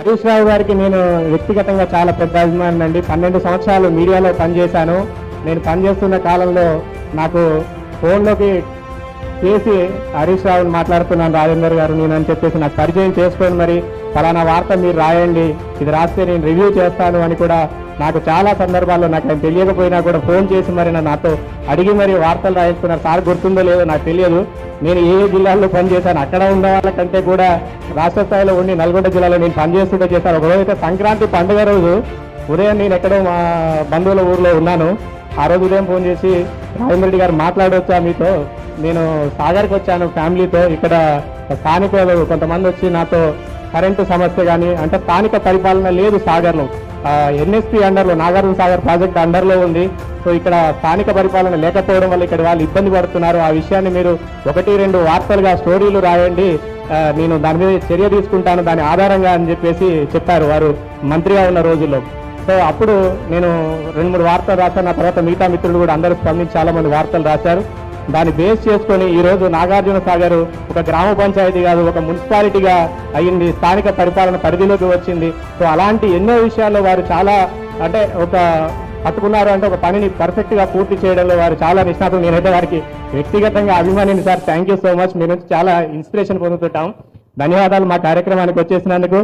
హరీష్ రావు గారికి నేను వ్యక్తిగతంగా చాలా పెద్ద అభిమానం అండి. 12 సంవత్సరాలు మీడియాలో పనిచేశాను. నేను పనిచేస్తున్న కాలంలో నాకు ఫోన్లోకి చేసి హరీష్ రావుని మాట్లాడుతున్నాను రాజేందర్ గారు నేను అని చెప్పేసి నాకు పరిచయం చేసుకొని మరి ఫలానా వార్త మీరు రాయండి, ఇది రాస్తే నేను రివ్యూ చేస్తాను అని కూడా నాకు చాలా సందర్భాల్లో నాకు ఆయన తెలియకపోయినా కూడా ఫోన్ చేసి మరి నాతో అడిగి మరి వార్తలు రాయించుకున్నారు. సార్ గుర్తుందో లేదో నాకు తెలియదు. నేను ఏ జిల్లాల్లో పనిచేశాను, అక్కడ ఉన్న వాళ్ళకంటే కూడా రాష్ట్ర స్థాయిలో ఉండి నల్గొండ జిల్లాలో నేను పనిచేస్తుంటే చేశాను. ఒకరోజైతే సంక్రాంతి పండుగ రోజు ఉదయం నేను ఎక్కడో మా బంధువుల ఊర్లో ఉన్నాను. ఆ రోజు ఉదయం ఫోన్ చేసి రాజేంద్ర రెడ్డి గారు మాట్లాడవచ్చా మీతో, నేను సాగర్కి వచ్చాను ఫ్యామిలీతో, ఇక్కడ స్థానికులు కొంతమంది వచ్చి నాతో కరెంటు సమస్య కానీ అంటే స్థానిక పరిపాలన లేదు సాగర్లో, ఎన్ఎస్పీ అండర్లో నాగార్జున సాగర్ ప్రాజెక్ట్ అండర్లో ఉంది. సో ఇక్కడ స్థానిక పరిపాలన లేకపోవడం వల్ల ఇక్కడ వాళ్ళు ఇబ్బంది పడుతున్నారు. ఆ విషయాన్ని మీరు 1-2 వార్తలుగా స్టోరీలు రాయండి, నేను దాని మీద చర్య తీసుకుంటాను దాని ఆధారంగా అని చెప్పేసి చెప్పారు వారు మంత్రిగా ఉన్న రోజుల్లో. సో అప్పుడు నేను 2-3 వార్తలు రాశాను. ఆ తర్వాత మిగతా మిత్రులు కూడా అందరూ స్పందించి చాలా మంది వార్తలు రాశారు. దాన్ని బేస్ చేసుకొని ఈరోజు నాగార్జున సాగర్ ఒక గ్రామ పంచాయతీ కాదు, ఒక మున్సిపాలిటీగా అయ్యింది, స్థానిక పరిపాలన పరిధిలోకి వచ్చింది. సో అలాంటి ఎన్నో విషయాల్లో వారు చాలా అంటే ఒక పట్టుకున్నారు అంటే ఒక పనిని పర్ఫెక్ట్గా పూర్తి చేయడంలో వారు చాలా నిష్ణాతులు. నేనైతే వారికి వ్యక్తిగతంగా అభిమానిని sir. Thank you so much. మీ నుంచి చాలా ఇన్స్పిరేషన్ పొందుతుంటాం. ధన్యవాదాలు మా కార్యక్రమానికి వచ్చేసినందుకు.